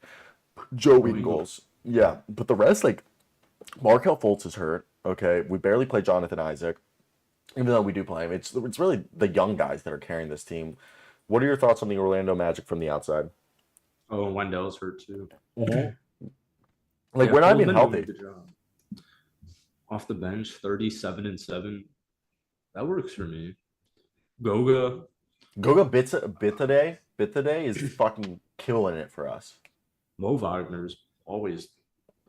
Joe Ingles. Yeah, but the rest, like Markel Fultz is hurt. Okay, we barely play Jonathan Isaac, even though we do play him. It's really the young guys that are carrying this team. What are your thoughts on the Orlando Magic from the outside? Oh, Wendell's hurt too. Like we're not even healthy. Off the bench, 37-7. That works for me. Goga Bitade is fucking killing it for us. Mo Wagner's always.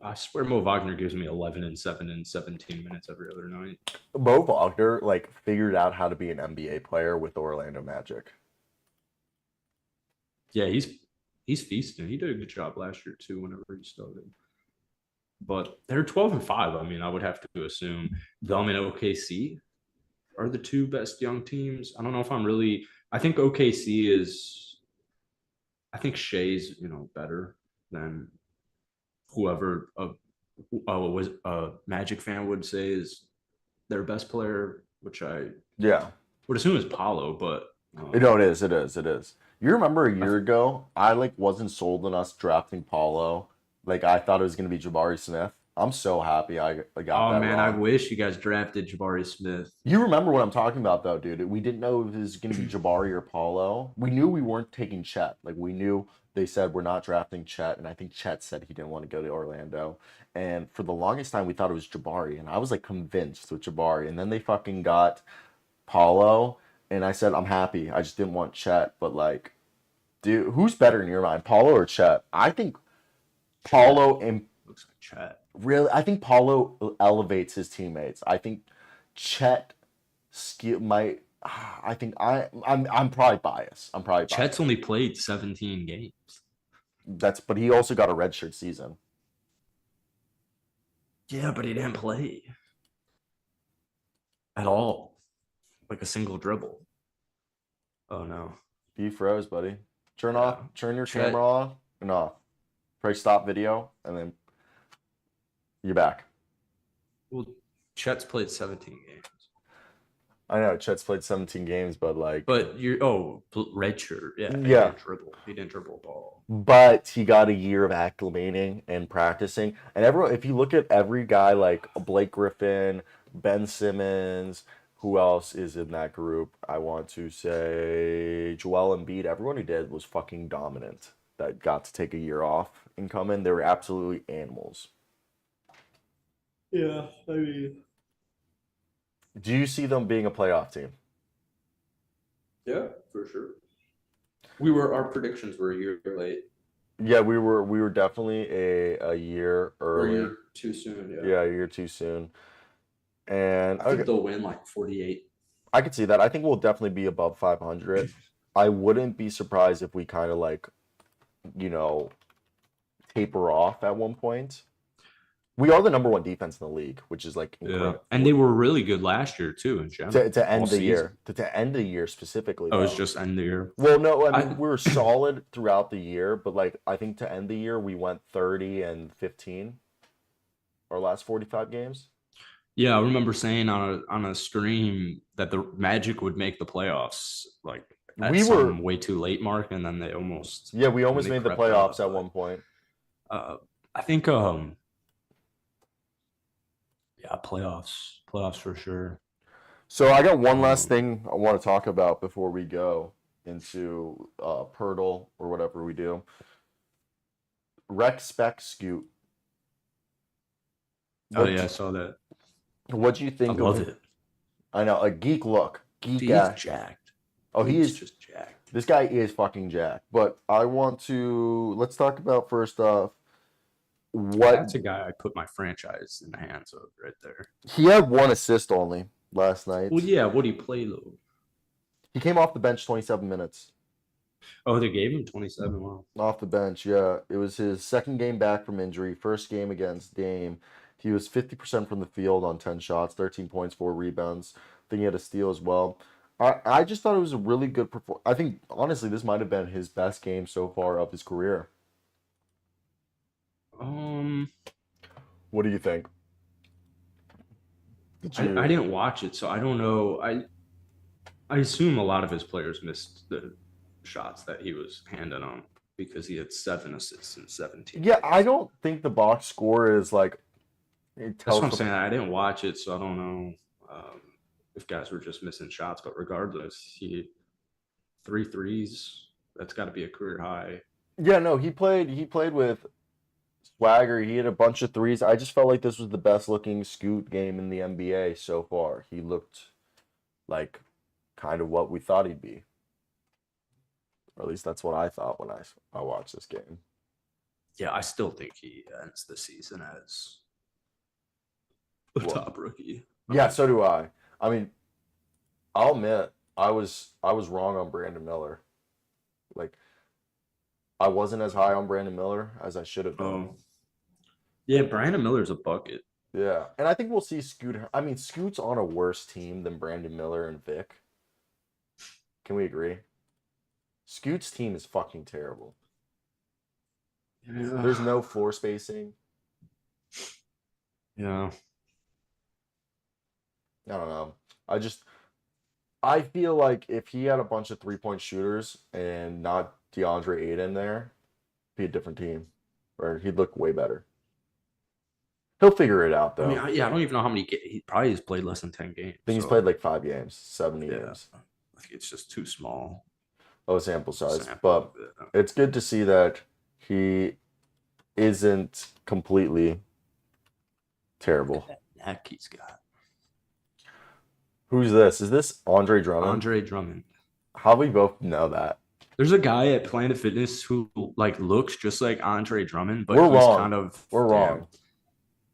I swear Mo Wagner gives me 11 and 7 in 17 minutes every other night. Mo Wagner like figured out how to be an NBA player with the Orlando Magic. Yeah, he's feasting. He did a good job last year too. Whenever he started, but they're 12-5. I mean, I would have to assume them and OKC are the two best young teams. I don't know if I'm really. I think OKC is. I think Shea's better than whoever was a Magic fan would say is their best player, which I would assume is Paulo, but no, it is. You remember a year ago, I like wasn't sold on us drafting Paulo. Like I thought it was gonna be Jabari Smith. I'm so happy I got that. Oh man, wrong. I wish you guys drafted Jabari Smith. You remember what I'm talking about though, dude. We didn't know if it was gonna be Jabari or Paulo. We knew we weren't taking Chet. Like we knew they said we're not drafting Chet, and I think Chet said he didn't want to go to Orlando. And for the longest time we thought it was Jabari, and I was like convinced with Jabari. And then they fucking got Paulo, and I said I'm happy. I just didn't want Chet, but like, dude, who's better in your mind, Paulo or Chet? I think Paulo and looks like Chet. Really, I think Paulo elevates his teammates. I think Chet skill might. I think I'm probably biased. Chet's only played 17 games. But he also got a redshirt season. Yeah, but he didn't play at all, like a single dribble. Oh no, You froze, buddy. Turn your camera on and off. Press stop video, and then you're back. Well, Chet's played 17 games. I know Chet's played 17 games, but like. But redshirt. Yeah. He didn't dribble a ball. But he got a year of acclimating and practicing. And everyone, if you look at every guy like Blake Griffin, Ben Simmons, who else is in that group? I want to say Joel Embiid. Everyone who did was fucking dominant. That got to take a year off and come in. They were absolutely animals. Yeah, I mean. Do you see them being a playoff team? Yeah, for sure. Our predictions were a year late. Yeah, we were definitely a year early. A year too soon, yeah. Yeah, a year too soon. And I think they'll win like 48. I could see that. I think we'll definitely be above 500. I wouldn't be surprised if we kind of like, taper off at one point. We are the number one defense in the league, which is like incredible. Yeah. And they were really good last year too in general. To end the year. To end the year specifically. Oh, it's just end the year. Well, no, I mean we were solid throughout the year, but like I think to end the year we went 30-15 our last 45 games. Yeah, I remember saying on a stream that the Magic would make the playoffs like at some way too late mark, and then they almost made the playoffs at one point. I think yeah, playoffs for sure. So I got one last thing I want to talk about before we go into Pirtle or whatever we do. Rec Spec Scoot. I saw that. What do you think? I love it. I know, a geek look. Geek He's jacked. Oh, he Luke's is. just jacked. This guy is fucking jacked. But let's talk about first off That's what a guy I put my franchise in the hands of right there. he had. One assist only last night. Well, yeah, what do you play though? He came off the bench 27 minutes. Oh, they gave him 27. Wow. Off the bench, yeah. It was his second game back from injury, first game against Dame. He was 50% from the field on 10 shots, 13 points, 4 rebounds. I think he had a steal as well. I just thought it was a really good performance. I think, honestly, this might have been his best game so far of his career. What do you think? I didn't watch it, so I don't know. I assume a lot of his players missed the shots that he was handing on because he had 7 assists in 17. Yeah, I don't think the box score is like it That's tells what I'm saying. I didn't watch it, so I don't know if guys were just missing shots. But regardless, he 3 threes. That's got to be a career high. Yeah, no, he played with swagger. He had a bunch of threes. I just felt like this was the best looking Scoot game in the NBA so far. He looked like kind of what we thought he'd be. Or at least that's what I thought when I watched this game. Yeah, I still think he ends the season as a Well, top rookie. yeah, so do I. I mean, I'll admit I was wrong on Brandon Miller. Like I wasn't as high on Brandon Miller as I should have been. Yeah, Brandon Miller's a bucket. Yeah, and I think we'll see Scoot. I mean, Scoot's on a worse team than Brandon Miller and Vic. Can we agree? Scoot's team is fucking terrible. Yeah. There's no floor spacing. Yeah. I don't know. I feel like if he had a bunch of 3-point shooters and not DeAndre Ayton there, it'd be a different team. Or he'd look way better. He'll figure it out though. I mean, I don't even know how many he probably has played less than 10 games. I think he's played like 5 games, 70 yeah, games. I think it's just too small. Oh, sample size. But it's good to see that he isn't completely terrible. That neck he's got. Who's this? Is this Andre Drummond? Andre Drummond. How we both know that? There's a guy at Planet Fitness who like looks just like Andre Drummond, but We're he's wrong. kind of wrong.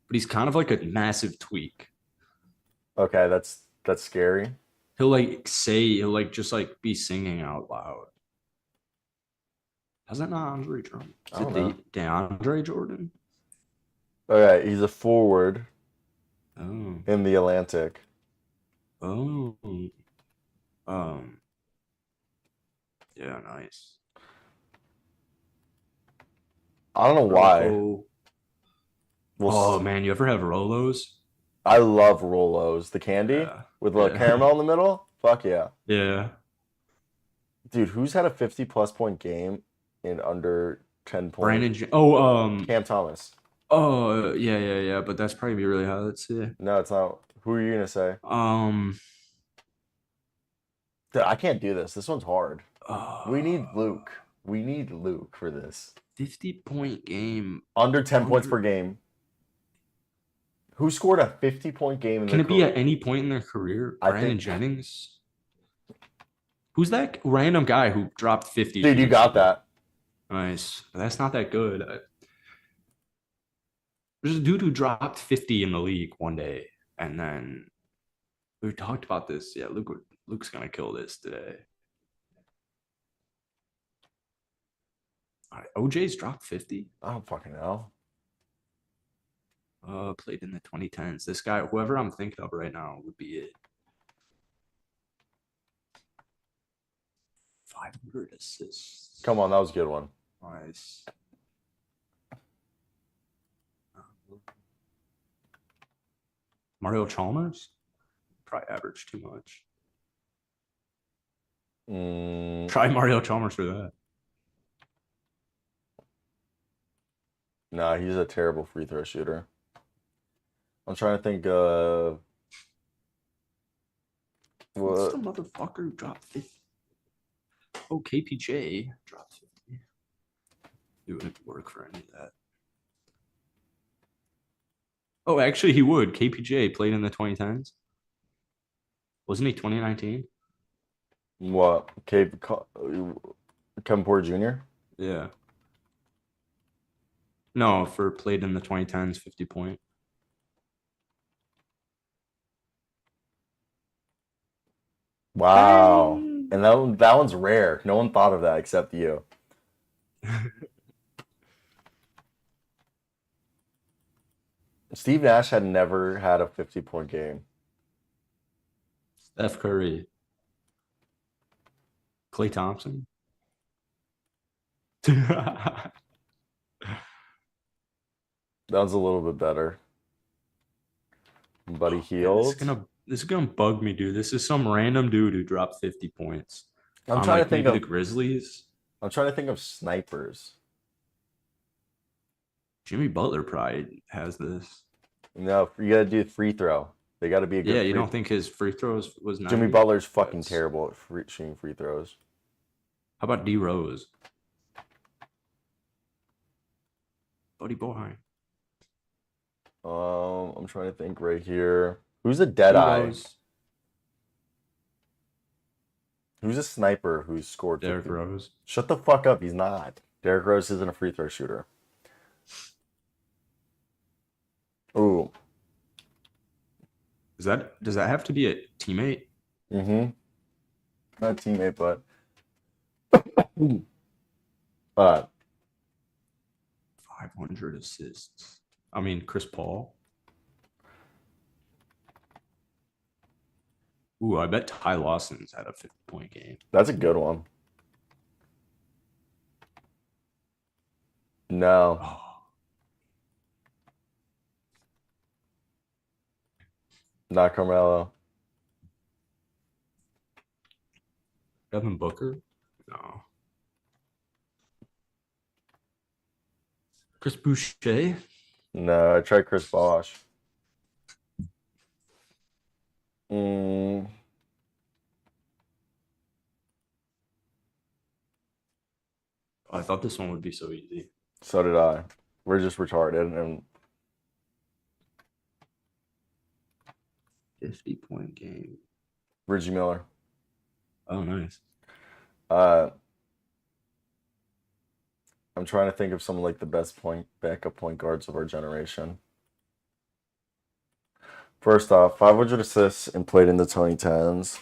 But he's kind of like a massive tweak. Okay, that's scary. He'll just like be singing out loud. How's that not Andre Drummond? Is it DeAndre Jordan? Okay, he's a forward Oh. in the Atlantic. Oh. Yeah, nice. I don't know why. Man, you ever have Rolos? I love Rolos. The candy Yeah. with a little caramel in the middle? Fuck yeah. Yeah. Dude, who's had a 50-plus point game in under 10 points? Brandon. Cam Thomas. Oh, yeah. But that's probably be really high. Let's see. No, it's not. Who are you gonna say? Dude, I can't do this. This one's hard. We need Luke. We need Luke for this. 50-point game. Under 10 points per game. Who scored a 50-point game in Can it be at any point in their career? Brandon Jennings? Who's that random guy who dropped 50? Dude, you got that. Nice. That's not that good. There's a dude who dropped 50 in the league one day, and then we talked about this. Yeah, Luke's gonna kill this today. All right, OJ's dropped 50. I don't fucking know. Played in the 2010s. This guy, whoever I'm thinking of right now, would be it. 500 assists. Come on, that was a good one. Nice. Mario Chalmers? Probably averaged too much. Try Mario Chalmers for that. Nah, he's a terrible free throw shooter. I'm trying to think of What's the motherfucker who dropped 50? Oh, KPJ dropped 50. He wouldn't work for any of that. Oh, actually, he would. KPJ played in the 2010s. Wasn't he 2019? What? Kevin Porter Jr.? Yeah. No, for played in the 2010s, 50 point. Wow. And that one's rare. No one thought of that except you. Steve Nash had never had a 50-point game. Steph Curry. Klay Thompson. That one's a little bit better. Buddy Man, Hield. this is gonna bug me, dude. This is some random dude who dropped 50 points I'm on trying to like think maybe the of Grizzlies. I'm trying to think of snipers. Jimmy Butler probably has this. No, you gotta do free throw. They gotta be a good Yeah, you free. don't think his free throws was Jimmy 90? Butler's fucking That's- terrible at shooting free throws. How about D Rose? Buddy boy. I'm trying to think right here. Who's a dead D eye? Rose. Who's a sniper who's scored Derrick 50? Rose. Shut the fuck up. He's not. Derrick Rose isn't a free throw shooter. Ooh. Does that have to be a teammate? Mm-hmm. Not a teammate, but uh 500 assists. I mean, Chris Paul. Ooh, I bet Ty Lawson's had a 50-point game. that's a good one. No. Oh, Not Carmelo. Devin Booker? No. Chris Boucher? No, I tried Chris Bosh. Mm, I thought this one would be so easy. so did I. We're just retarded. And 50-point game. Reggie Miller. Oh, nice. Uh, I'm trying to think of some of like the best backup point guards of our generation. First off, 500 assists and played in the 2010s.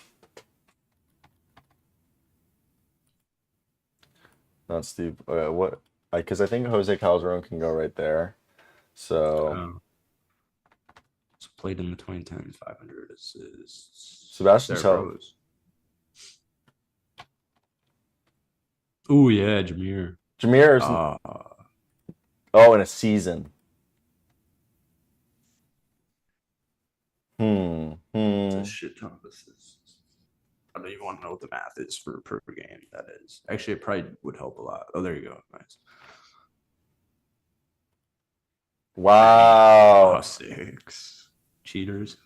Not Steve. What? Because I think Jose Calderon can go right there. So Oh. So played in the 2010s, 500 assists. Sebastian Derrick Tell. Rose. Ooh, yeah, Jameer. Jameer's. Oh, in a season. It's a shit ton of assists. I don't even want to know what the math is for per game. That is actually, it probably would help a lot. Oh, there you go. Nice. Wow. Oh, 6 cheaters.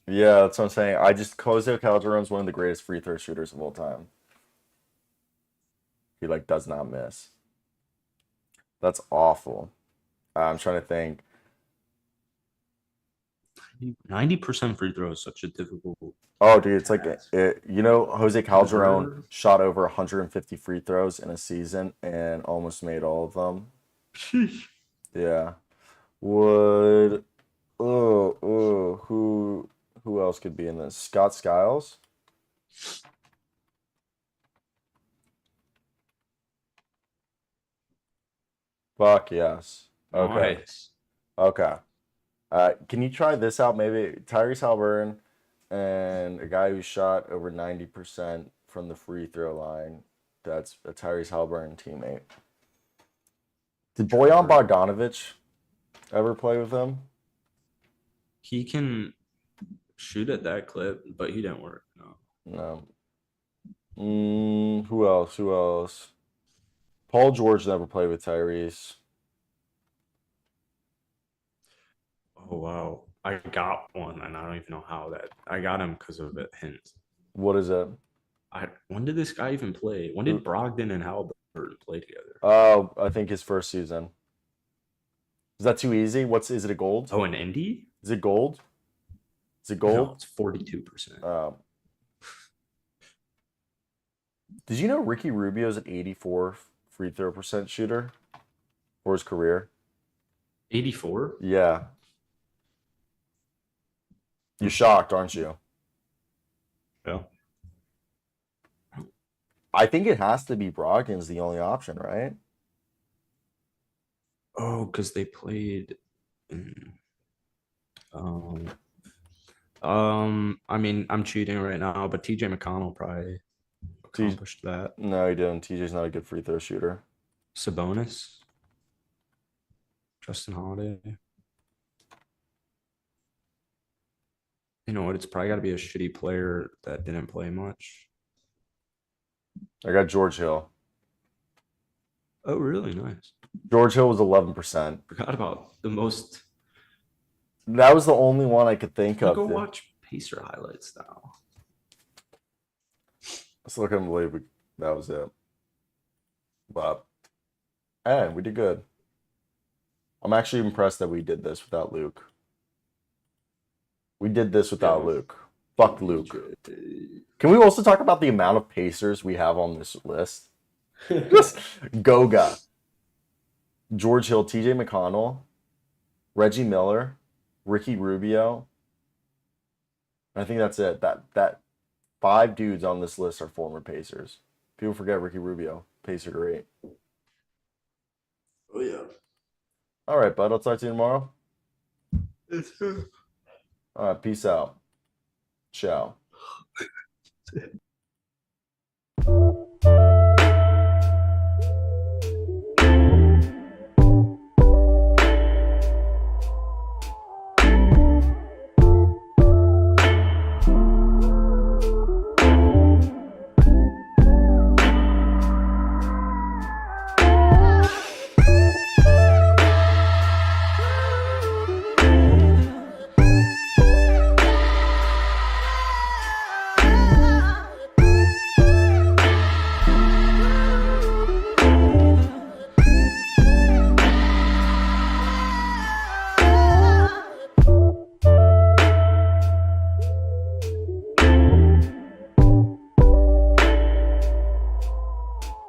Yeah, that's what I'm saying. Jose Calderon's one of the greatest free throw shooters of all time. He like does not miss. That's awful. I'm trying to think. 90% free throw is such a difficult. Oh, dude, it's like task. Jose Calderon Reserve. shot over 150 free throws in a season and almost made all of them. Sheesh. Yeah. Who else could be in this? Scott Skiles? Fuck yes. Okay. Nice. Okay. Can you try this out? Maybe Tyrese Halliburton and a guy who shot over 90% from the free throw line. That's a Tyrese Halliburton teammate. Did Bojan Bogdanovic ever play with him? He can shoot at that clip, but he didn't work. No. No. Who else? Who else? Paul George never played with Tyrese. Oh wow. I got one and I don't even know how that I got him because of a hint. What is it? When did this guy even play? When did Brogdon and Halliburton play together? Oh, I think his first season. Is that too easy? Is it a gold? Oh, in Indy? Is it gold? Is it gold? No, it's 42%. Did you know Ricky Rubio's an 84 free throw percent shooter for his career? 84? Yeah. You're shocked, aren't you? Yeah. I think it has to be Brogdon's the only option, right? Oh, because they played in, I mean, I'm cheating right now, but TJ McConnell probably accomplished that. No, he didn't. TJ's not a good free throw shooter. Sabonis, Justin Holiday. You know what? It's probably got to be a shitty player that didn't play much. I got George Hill. Oh, really? Nice. George Hill was 11%. Forgot about the most. That was the only one I could think of. Go watch Pacer highlights now. I still couldn't believe that was it. But, hey, we did good. I'm actually impressed that we did this without Luke. We did this without Luke. Fuck Luke. Can we also talk about the amount of Pacers we have on this list? Just Goga, George Hill, TJ McConnell, Reggie Miller, Ricky Rubio. I think that's it. That 5 dudes on this list are former Pacers. People forget Ricky Rubio. Pacer great. Oh, yeah. All right, bud. I'll talk to you tomorrow. It's true. All right, peace out. Ciao.